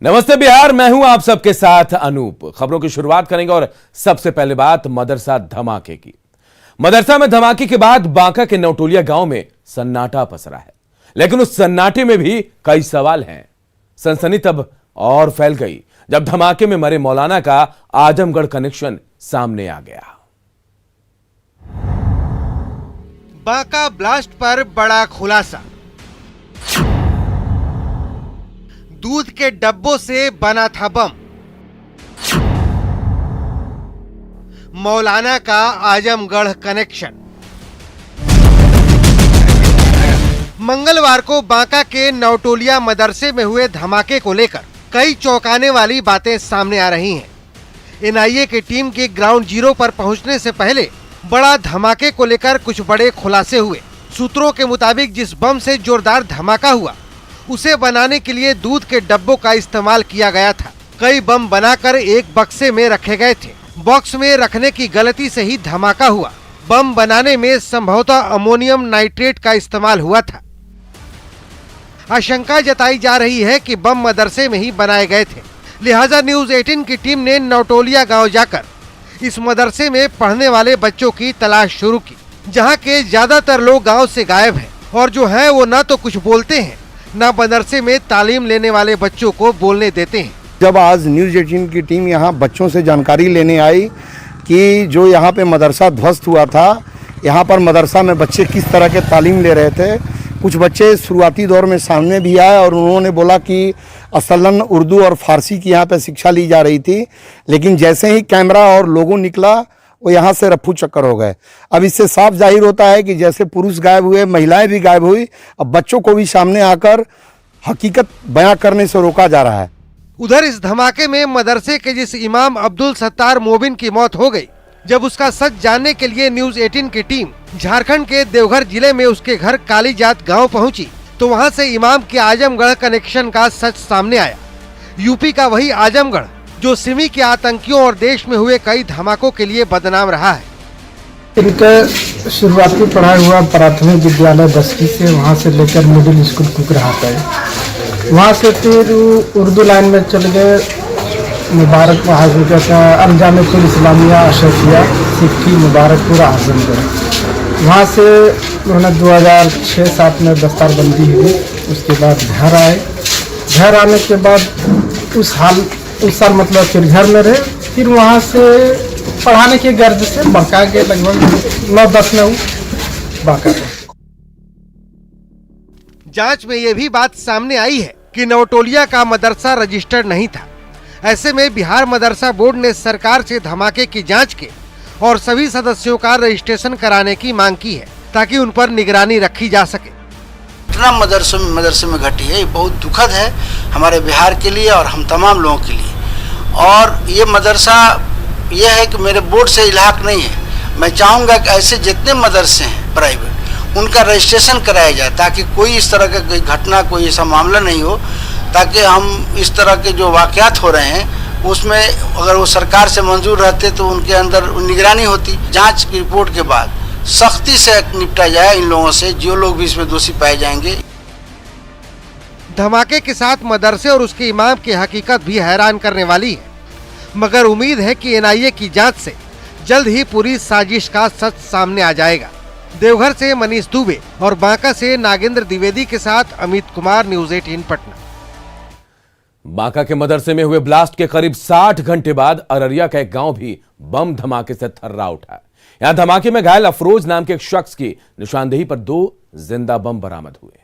नमस्ते बिहार, मैं हूं आप सबके साथ अनूप। खबरों की शुरुआत करेंगे और सबसे पहले बात मदरसा धमाके की। मदरसा में धमाके के बाद बांका के नवटोलिया गांव में सन्नाटा पसरा है, लेकिन उस सन्नाटे में भी कई सवाल हैं। सनसनी तब और फैल गई जब धमाके में मरे मौलाना का आजमगढ़ कनेक्शन सामने आ गया। बांका ब्लास्ट पर बड़ा खुलासा। दूध के डब्बों से बना था बम। मौलाना का आजमगढ़ कनेक्शन। मंगलवार को बांका के नवटोलिया मदरसे में हुए धमाके को लेकर कई चौंकाने वाली बातें सामने आ रही हैं। एनआईए की टीम के ग्राउंड जीरो पर पहुंचने से पहले बड़ा धमाके को लेकर कुछ बड़े खुलासे हुए। सूत्रों के मुताबिक जिस बम से जोरदार धमाका हुआ उसे बनाने के लिए दूध के डब्बों का इस्तेमाल किया गया था। कई बम बनाकर एक बक्से में रखे गए थे। बॉक्स में रखने की गलती से ही धमाका हुआ। बम बनाने में संभवतः अमोनियम नाइट्रेट का इस्तेमाल हुआ था। आशंका जताई जा रही है कि बम मदरसे में ही बनाए गए थे। लिहाजा न्यूज 18 की टीम ने नवटोलिया गांव जाकर इस मदरसे में पढ़ने वाले बच्चों की तलाश शुरू की, जहां के ज्यादातर लोग गांव से गायब हैं और जो हैं वो न तो कुछ बोलते हैं न मदरसे में तालीम लेने वाले बच्चों को बोलने देते हैं। जब आज न्यूज 18 की टीम यहाँ बच्चों से जानकारी लेने आई कि जो यहाँ पे मदरसा ध्वस्त हुआ था, यहाँ पर मदरसा में बच्चे किस तरह के तालीम ले रहे थे। कुछ बच्चे शुरुआती दौर में सामने भी आए और उन्होंने बोला कि असलन उर्दू और फारसी की यहाँ पे शिक्षा ली जा रही थी, लेकिन जैसे ही कैमरा और लोगो निकला वो यहाँ से रफ्फू चक्कर हो गए। अब इससे साफ जाहिर होता है कि जैसे पुरुष गायब हुए, महिलाएं भी गायब हुई। अब बच्चों को भी सामने आकर हकीकत बयां करने से रोका जा रहा है। उधर इस धमाके में मदरसे के जिस इमाम अब्दुल सत्तार मोबिन की मौत हो गई, जब उसका सच जानने के लिए न्यूज 18 की टीम झारखंड के देवघर जिले में उसके घर कालीजात गांव पहुंची, तो वहां से इमाम के आजमगढ़ कनेक्शन का सच सामने आया। यूपी का वही आजमगढ़ जो सिमी के आतंकियों और देश में हुए कई धमाकों के लिए बदनाम रहा है। इनका शुरुआती पढ़ाई हुआ प्राथमिक विद्यालय 10वीं से, वहाँ से लेकर मिडिल स्कूल कुकराहा तक। वहाँ से फिर उर्दू लाइन में चल गए। मुबारक अंजामपुर इस्लामिया अशफिया सिक्की मुबारकपुर आजमगढ़। वहाँ से उन्होंने 2006-07 में दस्तारबंदी हुई। उसके बाद घर आए। घर आने के बाद उस साल मतलब फिर घर में रहे। फिर वहाँ से पढ़ाने के गर्ज से बांका के लगभग 9-10 में बांका गए। जांच में ये भी बात सामने आई है कि नवटोलिया का मदरसा रजिस्टर्ड नहीं था। ऐसे में बिहार मदरसा बोर्ड ने सरकार से धमाके की जांच के और सभी सदस्यों का रजिस्ट्रेशन कराने की मांग की है, ताकि उन पर निगरानी रखी जा सके। घटना मदरसे में घटी है, ये बहुत दुखद है हमारे बिहार के लिए और हम तमाम लोगों के लिए। और ये मदरसा ये है कि मेरे बोर्ड से इलाक नहीं है। मैं चाहूँगा कि ऐसे जितने मदरसे हैं प्राइवेट, उनका रजिस्ट्रेशन कराया जाए, ताकि कोई इस तरह का कोई घटना, कोई ऐसा मामला नहीं हो, ताकि हम इस तरह के जो वाक़यात हो रहे हैं उसमें अगर वो सरकार से मंजूर रहते तो उनके अंदर निगरानी होती। जांच की रिपोर्ट के बाद सख्ती से निपटा जाए इन लोगों से, जो लोग भी इसमें दोषी पाए जाएंगे। धमाके के साथ मदरसे और उसके इमाम की हकीकत भी हैरान करने वाली है, मगर उम्मीद है कि एनआईए की जांच से जल्द ही पूरी साजिश का सच सामने आ जाएगा। देवघर से मनीष दुबे और बांका से नागेंद्र द्विवेदी के साथ अमित कुमार, न्यूज 18 पटना। बांका के मदरसे में हुए ब्लास्ट के करीब 60 घंटे बाद अररिया का एक गांव भी बम धमाके से थर्रा उठा। यहां धमाके में घायल अफरोज नाम के एक शख्स की निशानदेही पर 2 जिंदा बम बरामद हुए।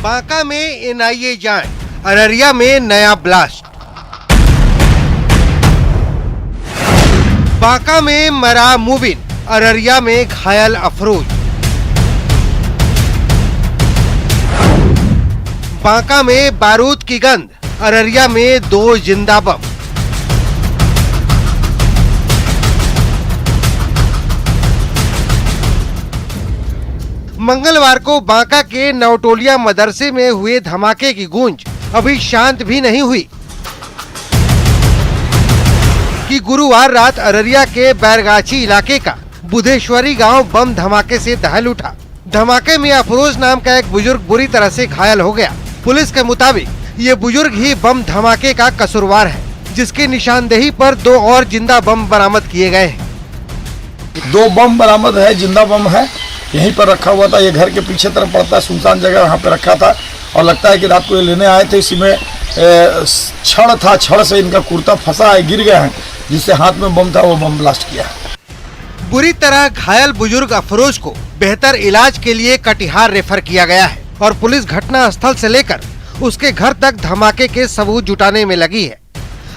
बांका में एनआईए जांच, अररिया में नया ब्लास्ट। बांका में मरा मुबिन, अररिया में घायल अफरोज। बांका में बारूद की गंध, अररिया में 2 जिंदा बम। मंगलवार को बांका के नवटोलिया मदरसे में हुए धमाके की गूंज अभी शांत भी नहीं हुई कि गुरुवार रात अररिया के बैरगाछी इलाके का बुधेश्वरी गांव बम धमाके से दहल उठा। धमाके में अफरोज नाम का एक बुजुर्ग बुरी तरह से घायल हो गया। पुलिस के मुताबिक ये बुजुर्ग ही बम धमाके का कसूरवार है, जिसकी निशानदेही पर 2 और जिंदा बम बरामद किए गए हैं। 2 बम बरामद है, जिंदा बम है, यहीं पर रखा हुआ था। ये घर के पीछे तरफ पड़ता है, सुनसान जगह, वहाँ पे रखा था और लगता है कि रात को ये लेने आए थे। इसी में छड़ था, छड़ से इनका कुर्ता फंसा है, गिर गया है, जिससे हाथ में बम था वो बम ब्लास्ट किया। बुरी तरह घायल बुजुर्ग अफरोज को बेहतर इलाज के लिए कटिहार रेफर किया गया है और पुलिस घटना स्थल से लेकर उसके घर तक धमाके के सबूत जुटाने में लगी है।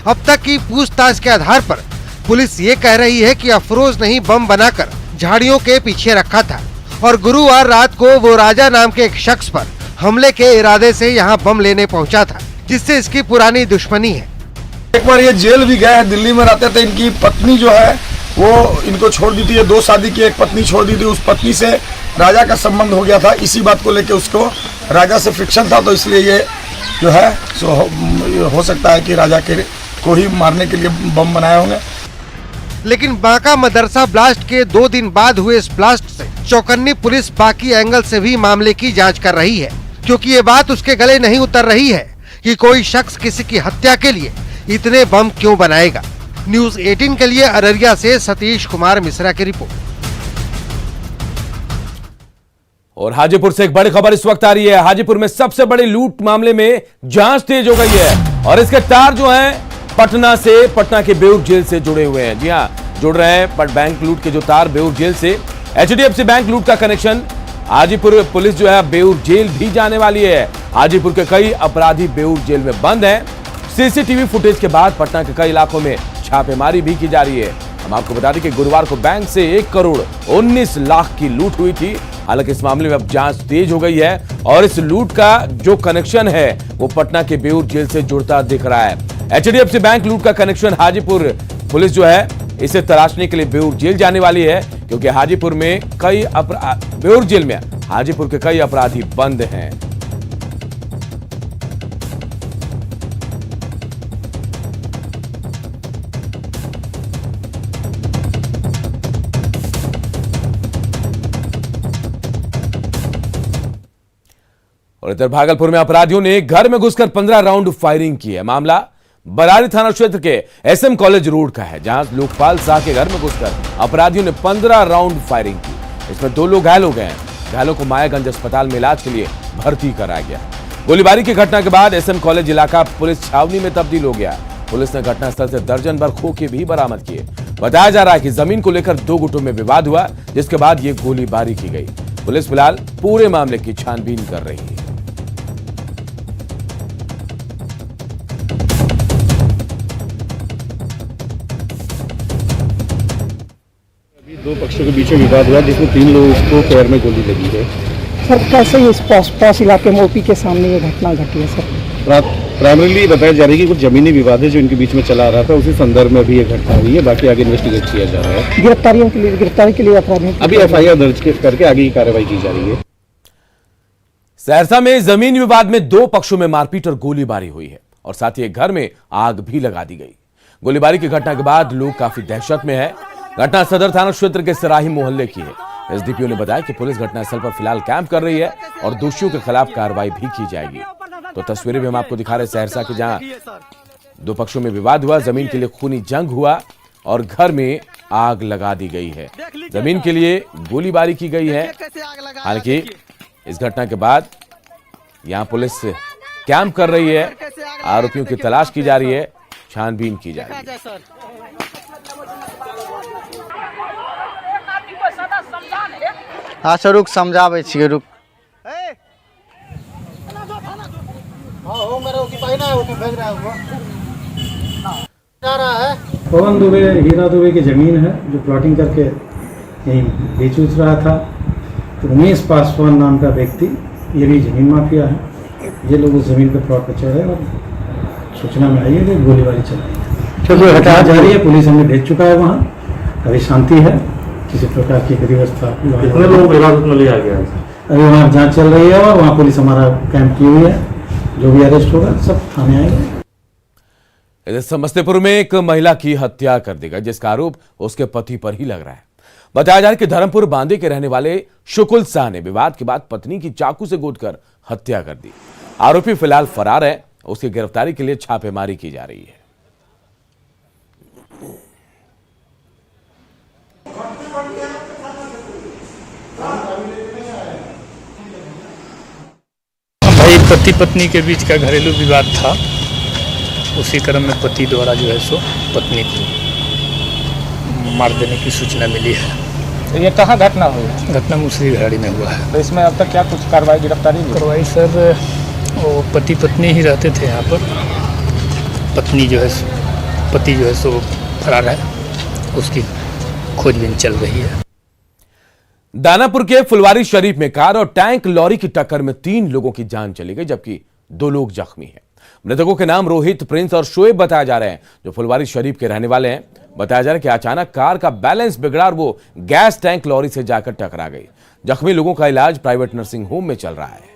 अब तक की पूछताछ के आधार पर पुलिस ये कह रही है कि अफरोज ने ही बम बनाकर झाड़ियों के पीछे रखा था और गुरुवार रात को वो राजा नाम के एक शख्स पर हमले के इरादे से यहाँ बम लेने पहुँचा था, जिससे इसकी पुरानी दुश्मनी है। एक बार ये जेल भी गए हैं, दिल्ली में रहते थे। इनकी पत्नी जो है वो इनको छोड़ दी थी, ये 2 शादी की एक पत्नी छोड़ दी थी। उस पत्नी से राजा का संबंध हो गया था, इसी बात को लेके उसको राजा से फ्रिक्शन था, तो इसलिए ये जो है सो हो सकता है कि राजा के को ही मारने के लिए बम बनाए होंगे। लेकिन बांका मदरसा ब्लास्ट के 2 दिन बाद हुए इस ब्लास्ट से चौकन्नी पुलिस बाकी एंगल से भी मामले की जांच कर रही है, क्योंकि ये बात उसके गले नहीं उतर रही है कि कोई शख्स किसी की हत्या के लिए इतने बम क्यों बनाएगा। न्यूज़ 18 के लिए अररिया से सतीश कुमार मिश्रा की रिपोर्ट। और हाजीपुर से एक बड़ी खबर इस वक्त आ रही है। हाजीपुर में सबसे बड़ी लूट मामले में जांच तेज हो गई है और इसके तार जो हैं पटना के बेऊर जेल से जुड़े हुए हैं। जी हां, जुड़ रहे हैं। पर बैंक लूट के जो तार बेऊर जेल से HDFC बैंक लूट का कनेक्शन हाजीपुर पुलिस जो है बेऊर जेल भी जाने वाली है। हाजीपुर के कई अपराधी बेऊर जेल में बंद हैं। CCTV फुटेज के बाद पटना के कई इलाकों में छापेमारी भी की जा रही है। हम आपको बता दें कि गुरुवार को बैंक से 1 करोड़ 19 लाख की लूट हुई थी। हालांकि इस मामले में अब जांच तेज हो गई है और इस लूट का जो कनेक्शन है वो पटना के बेऊर जेल से जुड़ता दिख रहा है। HDFC बैंक लूट का कनेक्शन हाजीपुर पुलिस जो है इसे तलाशने के लिए बेऊर जेल जाने वाली है, क्योंकि हाजीपुर में बेऊर जेल में हाजीपुर के कई अपराधी बंद हैं। और इधर भागलपुर में अपराधियों ने घर में घुसकर 15 राउंड फायरिंग की है। मामला बरारी थाना क्षेत्र के SM कॉलेज रोड का है, जहां लोकपाल शाह के घर में घुसकर अपराधियों ने 15 राउंड फायरिंग की। इसमें 2 लोग घायल हो गए हैं। घायलों को मायागंज अस्पताल में इलाज के लिए भर्ती कराया गया। गोलीबारी की घटना के बाद SM कॉलेज इलाका पुलिस छावनी में तब्दील हो गया। पुलिस ने घटनास्थल से दर्जन भर खोखे भी बरामद किए। बताया जा रहा है कि जमीन को लेकर 2 गुटों में विवाद हुआ, जिसके बाद ये गोलीबारी की गई। पुलिस फिलहाल पूरे मामले की छानबीन कर रही है। दो पक्षों के बीच में विवाद हुआ, जिसमें 3 लोगों को पैर में गोली लगी है। सर कैसे इस पास इलाके में OP के सामने ये घटना घटी है सर? प्राइमरीली बताया जा रहा है कि कुछ जमीनी विवाद है जो इनके बीच में चला आ रहा था, उसी संदर्भ में भी ये घटना हुई है। बाकी आगे इन्वेस्टिगेट किया जा रहा है। गिरफ्तारी के लिए अपराधियों अभी FIR दर्ज करके आगे की कार्रवाई की जा रही है। सहरसा में जमीन विवाद में 2 पक्षों में मारपीट और गोलीबारी हुई है और साथ ही एक घर में आग भी लगा दी गई। गोलीबारी की घटना के बाद लोग काफी दहशत में है। घटना सदर थाना क्षेत्र के सराही मोहल्ले की है। SDPO ने बताया कि पुलिस घटनास्थल पर फिलहाल कैंप कर रही है और दोषियों के खिलाफ कार्रवाई भी की जाएगी। तो तस्वीरें भी हम आपको दिखा रहे सहरसा के, जहां 2 पक्षों में विवाद हुआ, जमीन के लिए खूनी जंग हुआ और घर में आग लगा दी गई है। जमीन के लिए गोलीबारी की गई है। हालांकि इस घटना के बाद यहां पुलिस कैंप कर रही है, आरोपियों की तलाश की जा रही है, छानबीन की जा रही है। अच्छा रुक समझाबै छियै, रुक। पवन दुबे हीरा दुबे की जमीन है जो प्लॉटिंग करके यहीं बेच उच रहा था। तो उमेश पासवान नाम का व्यक्ति, ये भी जमीन माफिया है। ये लोग उस जमीन पे प्लॉट पर चढ़े और सूचना में आई है कि गोलीबारी चल रही है। चलो हटा जा रही है, पुलिस हमें भेज चुका है। वहाँ अभी शांति है, किसी प्रकार की व्यवस्था। कितने लोग हिरासत में लिया गया? अभी वहाँ जांच चल रही है और वहाँ पुलिस हमारा कैंप की हुई है। जो भी अरेस्ट होगा सब थाने आएंगे। इधर समस्तीपुर में एक महिला की हत्या कर दी गई, जिसका आरोप उसके पति पर ही लग रहा है। बताया जा रहा है कि धर्मपुर बांदे के रहने वाले शुकुल शाह ने विवाद के बाद पत्नी की चाकू से गोदकर हत्या कर दी। आरोपी फिलहाल फरार है उसकी गिरफ्तारी के लिए छापेमारी की जा रही है। भाई पति पत्नी के बीच का घरेलू विवाद था, उसी क्रम में पति द्वारा जो है सो पत्नी को मार देने की सूचना मिली है। तो ये कहाँ घटना हुई? घटना मुसरी घराड़ी में हुआ है। तो इसमें अब तक क्या कुछ कार्रवाई गिरफ्तारी हुई? कार्रवाई सर, वो पति पत्नी ही रहते थे यहाँ पर। पत्नी जो है पति जो है सो फरार है, उसकी खोजबीन चल रही है। दानापुर के फुलवारी शरीफ में कार और टैंक लॉरी की टक्कर में 3 लोगों की जान चली गई, जबकि 2 लोग जख्मी हैं। मृतकों के नाम रोहित, प्रिंस और शोएब बताए जा रहे हैं, जो फुलवारी शरीफ के रहने वाले हैं। बताया जा रहा है कि अचानक कार का बैलेंस बिगड़ा और वो गैस टैंक लॉरी से जाकर टकरा गई। जख्मी लोगों का इलाज प्राइवेट नर्सिंग होम में चल रहा है।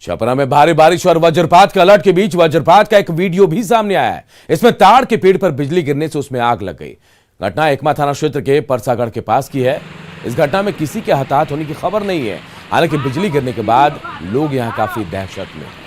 छपरा में भारी बारिश और वज्रपात के अलर्ट के बीच वज्रपात का एक वीडियो भी सामने आया है। इसमें ताड़ के पेड़ पर बिजली गिरने से उसमें आग लग गई। घटना एकमा थाना क्षेत्र के परसागढ़ के पास की है। इस घटना में किसी के हताहत होने की खबर नहीं है। हालांकि बिजली गिरने के बाद लोग यहां काफी दहशत में हैं।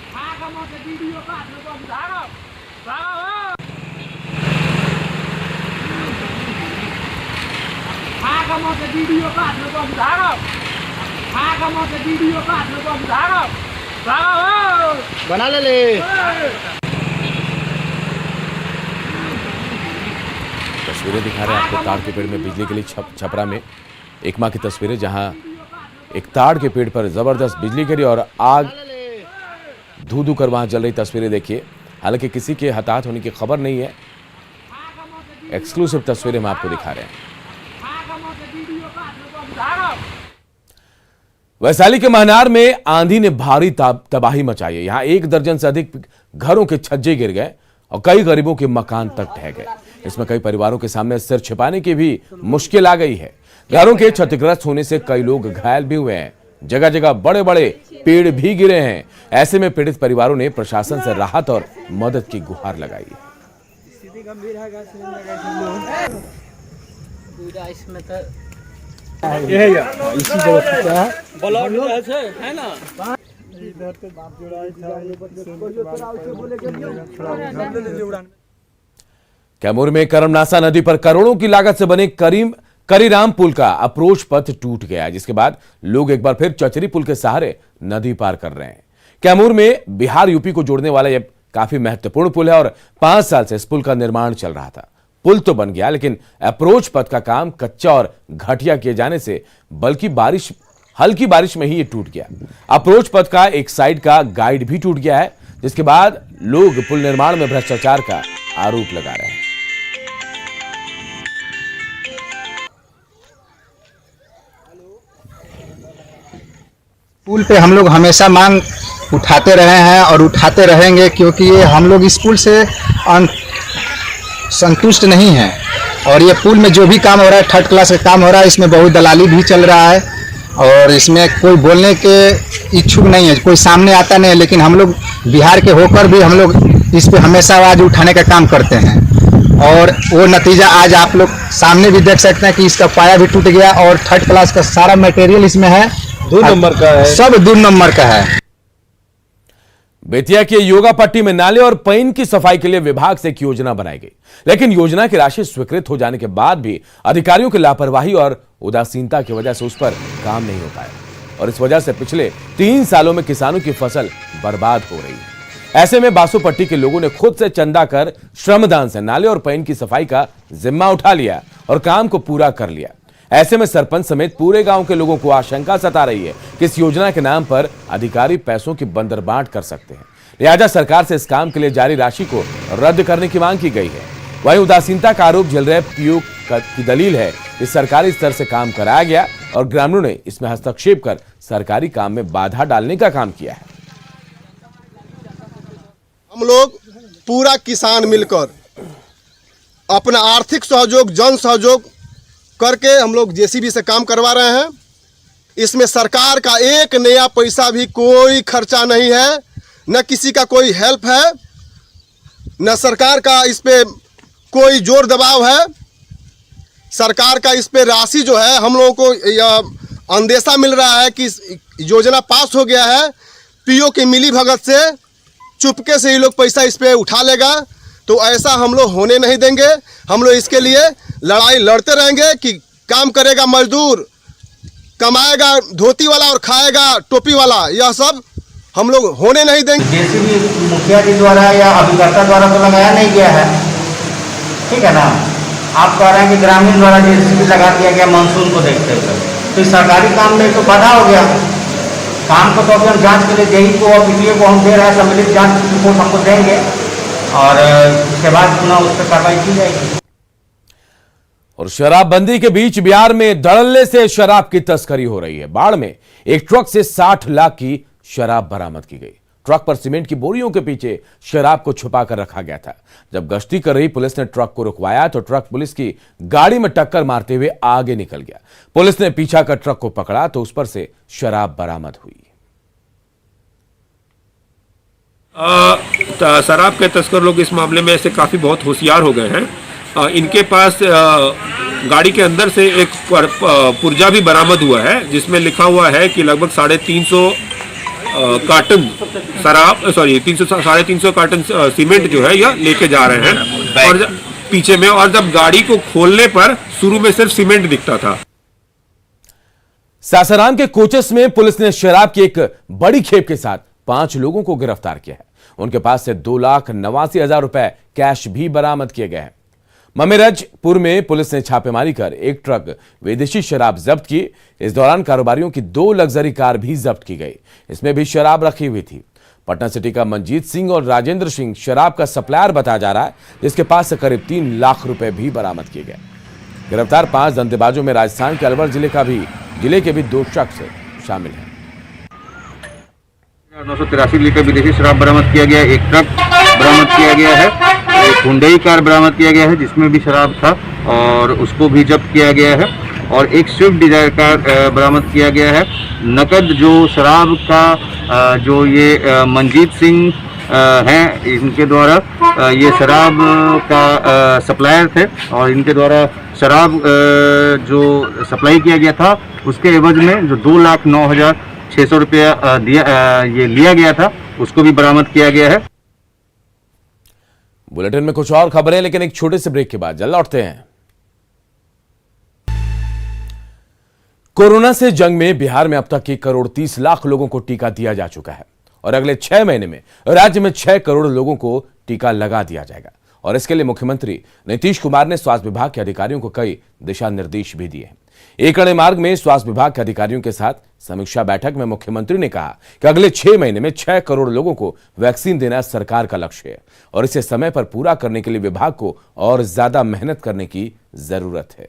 बना ले तस्वीरें दिखा रहे हैं आपको ताड़ के पेड़ में बिजली के लिए छपरा में एकमा की तस्वीरें, जहां एक ताड़ के पेड़ पर जबरदस्त बिजली गिरी और आग धू धू कर वहां जल रही तस्वीरें देखिए। हालांकि किसी के हताहत होने की खबर नहीं है। एक्सक्लूसिव तस्वीरें हम आपको दिखा रहे हैं। वैशाली के महनार में आंधी ने भारी तबाही मचाई है। यहां 1 दर्जन से अधिक घरों के छज्जे गिर गए और कई गरीबों के मकान तक ढह गए। इसमें कई परिवारों के सामने सिर छिपाने की भी मुश्किल आ गई है। घरों के क्षतिग्रस्त होने से कई लोग घायल भी हुए हैं। जगह जगह बड़े बड़े पेड़ भी गिरे हैं। ऐसे में पीड़ित परिवारों ने प्रशासन से राहत और मदद की गुहार लगाई है। कैमूर में करमनासा नदी पर करोड़ों की लागत से बने करीराम पुल का अप्रोच पथ टूट गया, जिसके बाद लोग एक बार फिर चचरी पुल के सहारे नदी पार कर रहे हैं। कैमूर में बिहार यूपी को जोड़ने वाला यह काफी महत्वपूर्ण पुल है और 5 साल से इस पुल का निर्माण चल रहा था। पुल तो बन गया, लेकिन अप्रोच पथ का काम कच्चा और घटिया किए जाने से हल्की बारिश में ही ये टूट गया। अप्रोच पथ का एक साइड का गाइड भी टूट गया है, जिसके बाद लोग पुल निर्माण में भ्रष्टाचार का आरोप लगा रहे हैं। पुल पे हम लोग हमेशा मांग उठाते रहे हैं और उठाते रहेंगे, क्योंकि ये हम लोग इस पुल से संतुष्ट नहीं हैं। और ये पुल में जो भी काम हो रहा है, 3rd क्लास का काम हो रहा है, इसमें बहुत दलाली भी चल रहा है और इसमें कोई बोलने के इच्छुक नहीं है, कोई सामने आता नहीं है। लेकिन हम लोग बिहार के होकर भी हम लोग इस पे हमेशा आवाज उठाने का काम करते हैं और वो नतीजा आज आप लोग सामने भी देख सकते हैं कि इसका पाया भी टूट गया और 3rd क्लास का सारा मटेरियल इसमें है, 2 नंबर का है, सब 2 नंबर का है। बेतिया के योगा पट्टी में नाले और पईन की सफाई के लिए विभाग से एक योजना बनाई गई, लेकिन योजना की राशि स्वीकृत हो जाने के बाद भी अधिकारियों की लापरवाही और उदासीनता की वजह से उस पर काम नहीं हो पाया और इस वजह से पिछले 3 सालों में किसानों की फसल बर्बाद हो रही है। ऐसे में बासु पट्टी के लोगों ने खुद से चंदा कर श्रमदान से नाले और पईन की सफाई का जिम्मा उठा लिया और काम को पूरा कर लिया। ऐसे में सरपंच समेत पूरे गांव के लोगों को आशंका सता रही है कि इस योजना के नाम पर अधिकारी पैसों की बंदरबांट कर सकते हैं। लिहाजा सरकार से इस काम के लिए जारी राशि को रद्द करने की मांग की गई है। वहीं उदासीनता का आरोप झेल रहे पीओ की दलील है कि सरकारी स्तर से काम कराया गया और ग्रामीणों ने इसमें हस्तक्षेप कर सरकारी काम में बाधा डालने का काम किया है। हम लोग पूरा किसान मिलकर अपना आर्थिक सहयोग, जन सहयोग करके हम लोग जेसीबी से काम करवा रहे हैं। इसमें सरकार का 1 नया पैसा भी कोई खर्चा नहीं है, न किसी का कोई हेल्प है, न सरकार का इस पे कोई जोर दबाव है। सरकार का इस पे राशि जो है हम लोगों को यह अंदेशा मिल रहा है कि योजना पास हो गया है, पीओ की मिली भगत से चुपके से ये लोग पैसा इस पे उठा लेगा। तो ऐसा हम लोग होने नहीं देंगे। हम लोग इसके लिए लड़ाई लड़ते रहेंगे कि काम करेगा मजदूर, कमाएगा धोती वाला और खाएगा टोपी वाला, यह सब हम लोग होने नहीं देंगे। जेसीबी मुखिया जी द्वारा या अभिकर्ता द्वारा तो लगाया नहीं गया है, ठीक है ना। आप कह रहे हैं कि ग्रामीण द्वारा जेसीबी लगा दिया गया मानसून को देखते हुए, तो इस सरकारी काम में तो बाधा हो गया। काम को तो अभी हम जांच के लिए जेई को और पीटीए को हम दे रहे हैं, सम्मिलित जांच रिपोर्ट हमको देंगे और उसके बाद पुनः उस पर कार्रवाई की जाएगी। और शराबबंदी के बीच बिहार में धड़ल्ले से शराब की तस्करी हो रही है। बाढ़ में एक ट्रक से 60 लाख की शराब बरामद की गई। ट्रक पर सीमेंट की बोरियों के पीछे शराब को छुपा कर रखा गया था। जब गश्ती कर रही पुलिस ने ट्रक को रुकवाया तो ट्रक पुलिस की गाड़ी में टक्कर मारते हुए आगे निकल गया। पुलिस ने पीछा कर ट्रक को पकड़ा तो उस पर से शराब बरामद हुई। शराब के तस्कर लोग इस मामले में से काफी बहुत होशियार हो गए हैं। इनके पास गाड़ी के अंदर से एक पुर्जा भी बरामद हुआ है जिसमें लिखा हुआ है कि लगभग 350 कार्टन शराब 350 कार्टन सीमेंट जो है यह लेके जा रहे हैं। और पीछे में, और जब गाड़ी को खोलने पर शुरू में सिर्फ सीमेंट दिखता था। सासाराम के कोचस में पुलिस ने शराब की एक बड़ी खेप के साथ 5 लोगों को गिरफ्तार किया है। उनके पास से 2,89,000 रुपए कैश भी बरामद किए गए हैं। ममेरजपुर में पुलिस ने छापेमारी कर एक ट्रक विदेशी शराब जब्त की। इस दौरान कारोबारियों की 2 लग्जरी कार भी जब्त की गई, इसमें भी शराब रखी हुई थी। पटना सिटी का मंजीत सिंह और राजेंद्र सिंह शराब का सप्लायर बताया जा रहा है, जिसके पास से करीब 3 लाख रुपए भी बरामद किए गए। गिरफ्तार 5 धंधेबाजों में राजस्थान के अलवर जिले के भी 2 शख्स शामिल हैं। 983 लीटर विदेशी शराब बरामद किया गया, एक ट्रक बरामद किया गया है, एक हुंडई कार बरामद किया गया है जिसमें भी शराब था और उसको भी जब्त किया गया है, और एक स्विफ्ट डिजायर कार बरामद किया गया है। नकद जो शराब का जो ये मंजीत सिंह हैं, इनके द्वारा ये शराब का सप्लायर थे और इनके द्वारा शराब जो सप्लाई किया गया था उसके एवज में जो 2,09,600 रुपया ये लिया गया था उसको भी बरामद किया गया है। बुलेटिन में कुछ और खबरें, लेकिन एक छोटे से ब्रेक के बाद जल्द लौटते हैं। कोरोना से जंग में बिहार में अब तक 1 करोड़ 30 लाख लोगों को टीका दिया जा चुका है और अगले 6 महीने में राज्य में 6 करोड़ लोगों को टीका लगा दिया जाएगा। और इसके लिए मुख्यमंत्री नीतीश कुमार ने स्वास्थ्य विभाग के अधिकारियों को कई दिशा निर्देश भी दिए हैं। एक अड़े मार्ग में स्वास्थ्य विभाग के अधिकारियों के साथ समीक्षा बैठक में मुख्यमंत्री ने कहा कि अगले 6 महीने में 6 करोड़ लोगों को वैक्सीन देना सरकार का लक्ष्य है और इसे समय पर पूरा करने के लिए विभाग को और ज्यादा मेहनत करने की जरूरत है।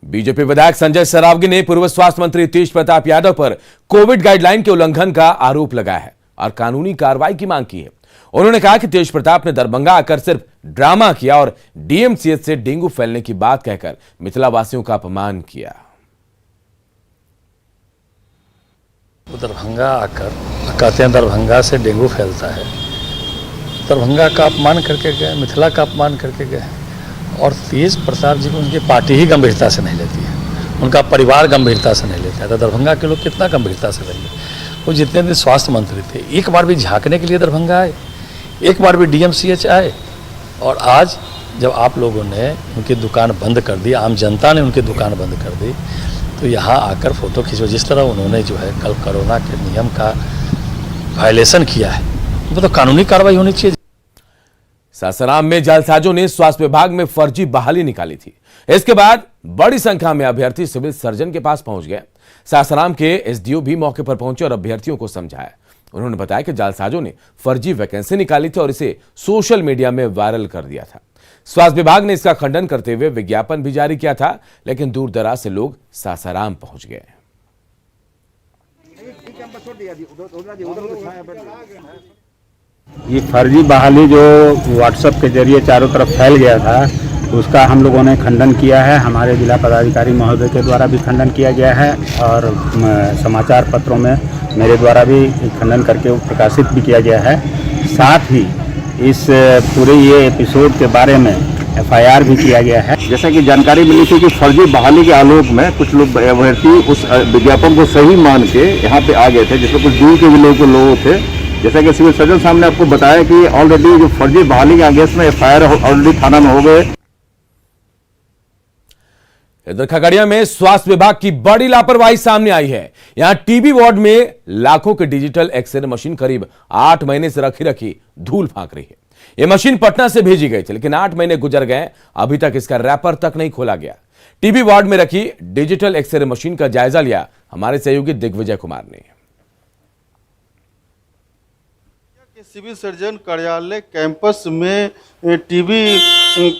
बीजेपी विधायक संजय सरावगी ने पूर्व स्वास्थ्य मंत्री तेज प्रताप यादव पर कोविड गाइडलाइन के उल्लंघन का आरोप लगाया है और कानूनी कार्रवाई की मांग की है। उन्होंने कहा कि तेज प्रताप ने दरभंगा आकर सिर्फ ड्रामा किया और डीएमसीएच से डेंगू फैलने की बात कहकर मिथिला वासियों का अपमान किया। दरभंगा आकर कहते हैं दरभंगा से डेंगू फैलता है। दरभंगा का अपमान करके गए, मिथिला का अपमान करके गए और तेज प्रताप जी को उनकी पार्टी ही गंभीरता से नहीं लेती है, उनका परिवार गंभीरता से नहीं लेता है। तो दरभंगा के लोग कितना गंभीरता से लेंगे। वो जितने दिन स्वास्थ्य मंत्री थे एक बार भी झांकने के लिए दरभंगा आए, एक बार भी डीएमसीएच आए, और आज जब आप लोगों ने उनकी दुकान बंद कर दी, आम जनता ने उनकी दुकान बंद कर दी, तो यहाँ आकर फोटो खींचो। जिस तरह उन्होंने जो है कल कोरोना के नियम का वायलेशन किया है, वो तो कानूनी कार्रवाई होनी चाहिए। सासाराम में जालसाजों ने स्वास्थ्य विभाग में फर्जी बहाली निकाली थी। इसके बाद बड़ी संख्या में अभ्यर्थी सिविल सर्जन के पास पहुंच गए। सासाराम के एसडीओ भी मौके पर पहुंचे और अभ्यर्थियों को समझाया। उन्होंने बताया कि जालसाजों ने फर्जी वैकेंसी निकाली थी और इसे सोशल मीडिया में वायरल कर दिया था। स्वास्थ्य विभाग ने इसका खंडन करते हुए विज्ञापन भी जारी किया था, लेकिन दूर दराज से लोग सासाराम पहुंच गए। ये फर्जी बहाली जो व्हाट्सएप के जरिए चारों तरफ फैल गया था, उसका हम लोगों ने खंडन किया है। हमारे जिला पदाधिकारी महोदय के द्वारा भी खंडन किया गया है और समाचार पत्रों में मेरे द्वारा भी खंडन करके प्रकाशित भी किया गया है। साथ ही इस पूरे ये एपिसोड के बारे में FIR भी किया गया है। जैसा कि जानकारी मिली थी कि फर्जी बहाली के आलोक में कुछ लोग अभ्यर्थी उस विज्ञापन को सही मान के यहाँ पे आ गए थे, जिसमें कुछ दूर के भी लोग थे। जैसा कि सिविल सर्जन साहब ने आपको बताया कि ऑलरेडी जो फर्जी बहाली के आगे में FIR ऑलरेडी थाना में हो गए। इधर खगड़िया में स्वास्थ्य विभाग की बड़ी लापरवाही सामने आई है। यहां टीबी वार्ड में लाखों की डिजिटल एक्सरे मशीन करीब 8 महीने से रखी धूल फांक रही है। यह मशीन पटना से भेजी गई थी, लेकिन 8 महीने गुजर गए, अभी तक इसका रैपर तक नहीं खोला गया। टीबी वार्ड में रखी डिजिटल एक्सरे मशीन का जायजा लिया हमारे सहयोगी दिग्विजय कुमार ने। सिविल सर्जन कार्यालय कैंपस में टीबी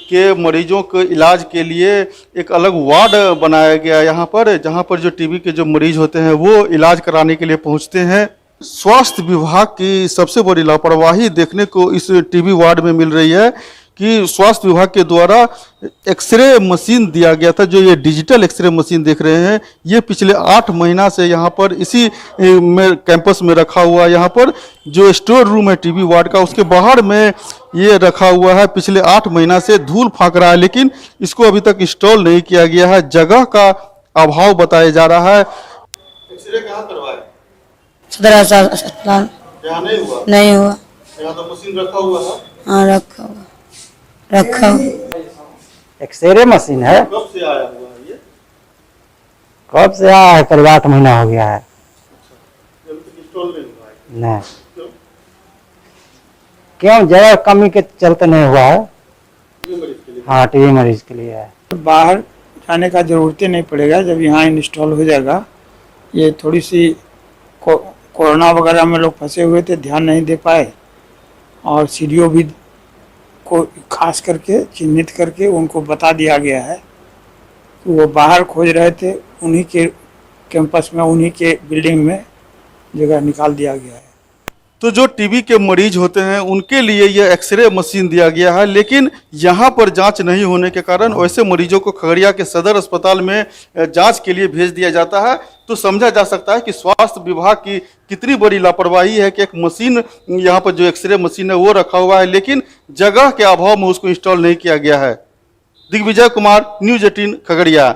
के मरीजों के इलाज के लिए एक अलग वार्ड बनाया गया है यहाँ पर, जहाँ पर जो टीबी के जो मरीज होते हैं वो इलाज कराने के लिए पहुँचते हैं। स्वास्थ्य विभाग की सबसे बड़ी लापरवाही देखने को इस टीबी वार्ड में मिल रही है कि स्वास्थ्य विभाग के द्वारा एक्सरे मशीन दिया गया था। जो ये डिजिटल एक्सरे मशीन देख रहे हैं, ये पिछले 8 महीना से यहाँ पर इसी में कैंपस में रखा हुआ है। यहाँ पर जो स्टोर रूम है टीबी वार्ड का, उसके बाहर में ये रखा हुआ है। पिछले 8 महीना से धूल फांक रहा है, लेकिन इसको अभी तक इंस्टॉल नहीं किया गया है। जगह का अभाव बताया जा रहा है। एक्सरे कहाँ करवाए? सदर अस्पताल। यहाँ नहीं हुआ? नहीं हुआ। यहाँ तो मशीन रखा हुआ था? हाँ रखा हुआ। एक्सरे मशीन है। कब से आया हुआ है ये? कब से आया है? करीब 8 महीना हो गया है। अभी तक इंस्टॉल नहीं हुआ है? नहीं। क्यों? जगह कमी के चलते नहीं हुआ है। हाँ, टीबी मरीज के लिए है। बाहर जाने का जरूरत नहीं पड़ेगा जब यहाँ इंस्टॉल हो जाएगा। ये थोड़ी सी कोरोना वगैरह में लोग फंसे हुए थे, ध्यान नहीं दे पाए, और सीडीओ भी को खास करके चिन्हित करके उनको बता दिया गया है कि वो बाहर खोज रहे थे, उन्हीं के कैंपस में, उन्हीं के बिल्डिंग में जगह निकाल दिया गया है। तो जो टीबी के मरीज होते हैं उनके लिए ये एक्सरे मशीन दिया गया है, लेकिन यहाँ पर जांच नहीं होने के कारण वैसे मरीजों को खगड़िया के सदर अस्पताल में जांच के लिए भेज दिया जाता है। तो समझा जा सकता है कि स्वास्थ्य विभाग की कितनी बड़ी लापरवाही है कि एक मशीन यहाँ पर जो एक्सरे मशीन है वो रखा हुआ है, लेकिन जगह के अभाव में उसको इंस्टॉल नहीं किया गया है। दिग्विजय कुमार, न्यूज 18 खगड़िया।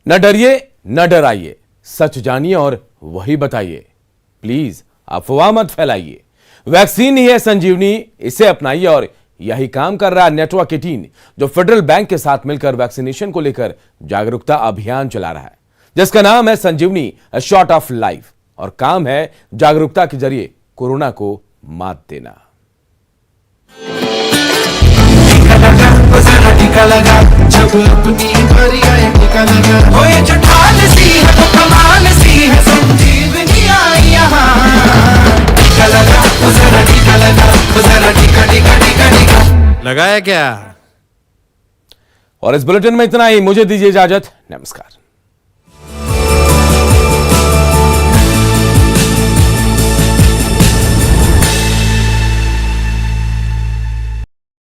न डरिए न डराइए, सच जानिए और वही बताइए। प्लीज अफवाह मत फैलाइए। वैक्सीन ही है संजीवनी, इसे अपनाइए। और यही काम कर रहा है नेटवर्क 18, जो फेडरल बैंक के साथ मिलकर वैक्सीनेशन को लेकर जागरूकता अभियान चला रहा है, जिसका नाम है संजीवनी अ शॉट ऑफ लाइफ, और काम है जागरूकता के जरिए कोरोना को मात देना। टीका लगा जब अपनी बारी आए, टीका लगा हो ये जो ढाल सी है तो कमाल सी है, संजीवनी आई यहाँ। टीका लगा जरा, टीका लगा जरा, टीका टीका टीका टीका लगाया क्या। और इस बुलेटिन में इतना ही। मुझे दीजिए इजाजत। नमस्कार।